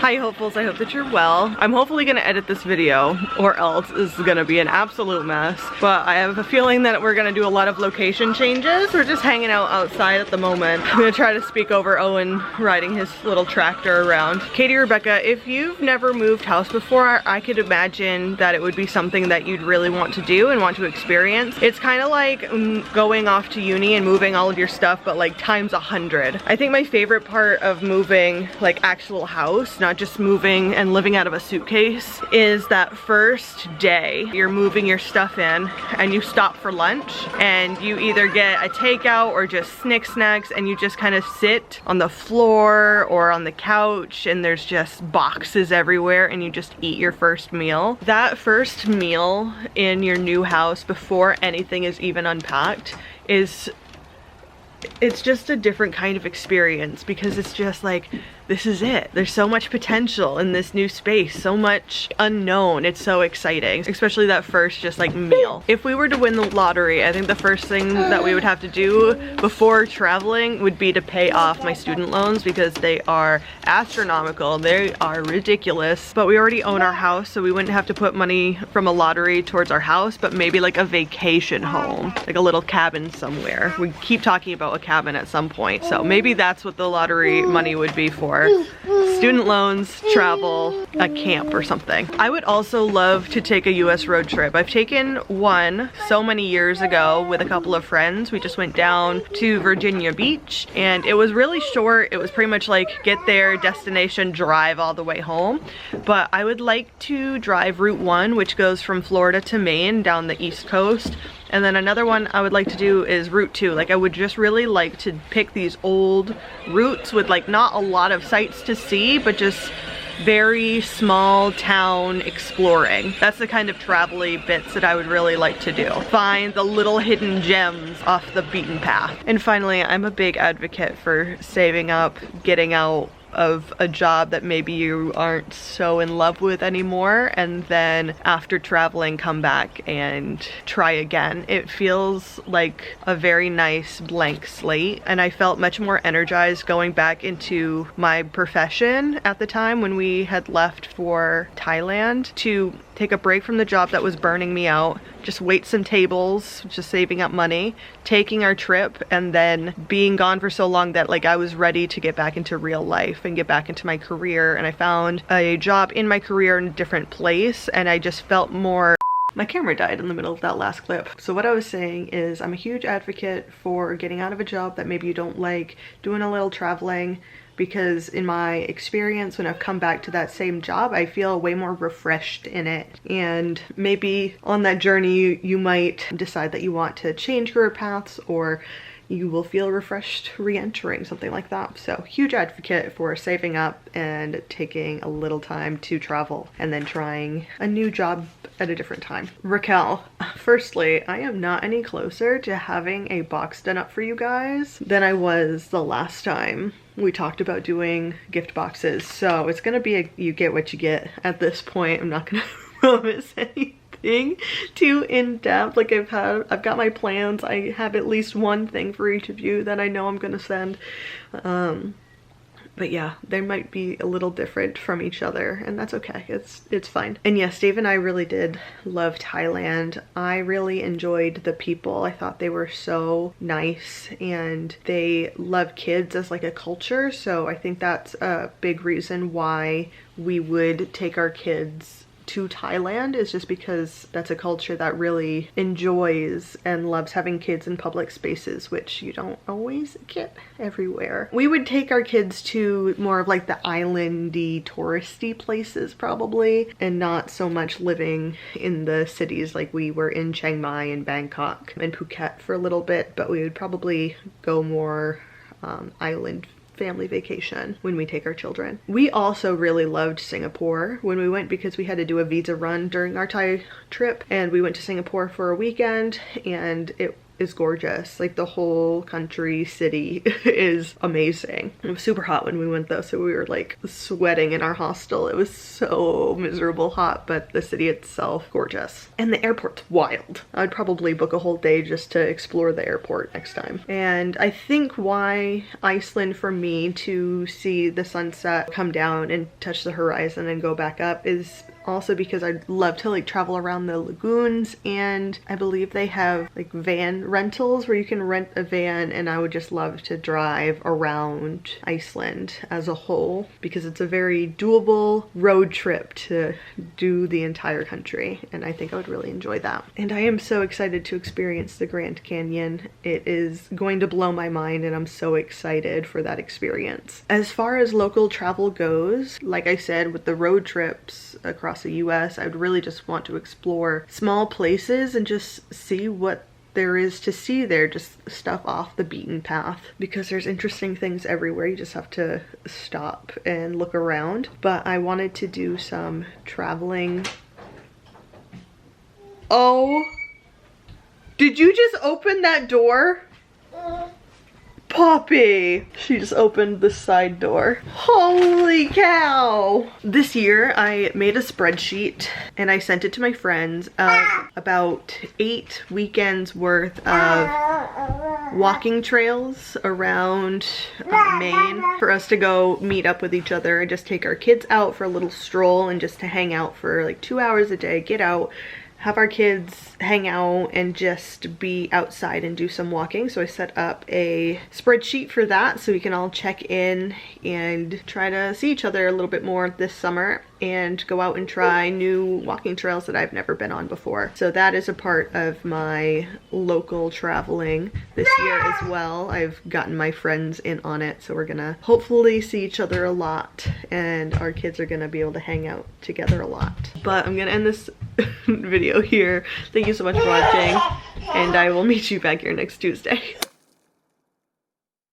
Hi hopefuls, I hope that you're well. I'm hopefully gonna edit this video or else it's gonna be an absolute mess. But I have a feeling that we're gonna do a lot of location changes. We're just hanging out outside at the moment. I'm gonna try to speak over Owen riding his little tractor around. Katie-REBEKAH, if you've never moved house before, I could imagine that it would be something that you'd really want to do and want to experience. It's kind of like going off to uni and moving all of your stuff, but like times 100. I think my favorite part of moving like actual house, not just moving and living out of a suitcase, is that first day you're moving your stuff in and you stop for lunch and you either get a takeout or just snacks and you just kind of sit on the floor or on the couch and there's just boxes everywhere and you just eat your first meal. That first meal in your new house before anything is even unpacked it's just a different kind of experience, because it's just like, this is it. There's so much potential in this new space, so much unknown. It's so exciting, especially that first just like meal. If we were to win the lottery, I think the first thing that we would have to do before traveling would be to pay off my student loans, because they are astronomical. They are ridiculous. But we already own our house, so we wouldn't have to put money from a lottery towards our house, but maybe like a vacation home, like a little cabin somewhere. We keep talking about a cabin at some point, so maybe that's what the lottery money would be for. Student loans, travel, a camp or something. I would also love to take a US road trip. I've taken one so many years ago with a couple of friends. We just went down to Virginia Beach and it was really short. It was pretty much like get there, destination, drive all the way home. But I would like to drive Route 1, which goes from Florida to Maine down the East Coast. And then another one I would like to do is Route 2. Like, I would just really like to pick these old routes with like not a lot of sights to see, but just very small town exploring. That's the kind of travel-y bits that I would really like to do. Find the little hidden gems off the beaten path. And finally, I'm a big advocate for saving up, getting out of a job that maybe you aren't so in love with anymore, and then after traveling come back and try again. It feels like a very nice blank slate, and I felt much more energized going back into my profession at the time when we had left for Thailand to take a break from the job that was burning me out, just wait some tables, just saving up money, taking our trip, and then being gone for so long that like I was ready to get back into real life and get back into my career. And I found a job in my career in a different place, and I just felt more. My camera died in the middle of that last clip. So what I was saying is I'm a huge advocate for getting out of a job that maybe you don't like, doing a little traveling, because in my experience when I've come back to that same job, I feel way more refreshed in it. And maybe on that journey you might decide that you want to change career paths, or you will feel refreshed re-entering, something like that. So huge advocate for saving up and taking a little time to travel and then trying a new job at a different time. Raquel, firstly, I am not any closer to having a box done up for you guys than I was the last time we talked about doing gift boxes. So it's gonna be a you get what you get at this point. I'm not gonna promise anything too in-depth. Like I've got my plans. I have at least one thing for each of you that I know I'm gonna send. But yeah, they might be a little different from each other, and that's okay. It's fine. And yes, Dave and I really did love Thailand. I really enjoyed the people. I thought they were so nice, and they love kids as like a culture. So I think that's a big reason why we would take our kids to Thailand, is just because that's a culture that really enjoys and loves having kids in public spaces, which you don't always get everywhere. We would take our kids to more of like the islandy, touristy places probably, and not so much living in the cities. Like we were in Chiang Mai and Bangkok and Phuket for a little bit, but we would probably go more island family vacation when we take our children. We also really loved Singapore when we went, because we had to do a visa run during our Thai trip, and we went to Singapore for a weekend, and it is gorgeous. Like the whole country, city is amazing. It was super hot when we went though, so we were like sweating in our hostel. It was so miserable hot, but the city itself, gorgeous. And the airport's wild. I'd probably book a whole day just to explore the airport next time. And I think why Iceland for me to see the sunset come down and touch the horizon and go back up is also because I'd love to like travel around the lagoons, and I believe they have like van rentals where you can rent a van, and I would just love to drive around Iceland as a whole because it's a very doable road trip to do the entire country, and I think I would really enjoy that. And I am so excited to experience the Grand Canyon. It is going to blow my mind, and I'm so excited for that experience. As far as local travel goes, like I said, with the road trips across the US, I would really just want to explore small places and just see what there is to see there, just stuff off the beaten path, because there's interesting things everywhere. You just have to stop and look around. But I wanted to do some traveling. Oh, did you just open that door? Poppy! She just opened the side door. Holy cow! This year I made a spreadsheet and I sent it to my friends of about 8 weekends worth of walking trails around Maine for us to go meet up with each other and just take our kids out for a little stroll and just to hang out for like 2 hours a day, get out, have our kids hang out and just be outside and do some walking. So I set up a spreadsheet for that so we can all check in and try to see each other a little bit more this summer and go out and try new walking trails that I've never been on before. So that is a part of my local traveling this year as well. I've gotten my friends in on it, so we're gonna hopefully see each other a lot and our kids are gonna be able to hang out together a lot. But I'm gonna end this video here. Thank you so much for watching, and I will meet you back here next Tuesday.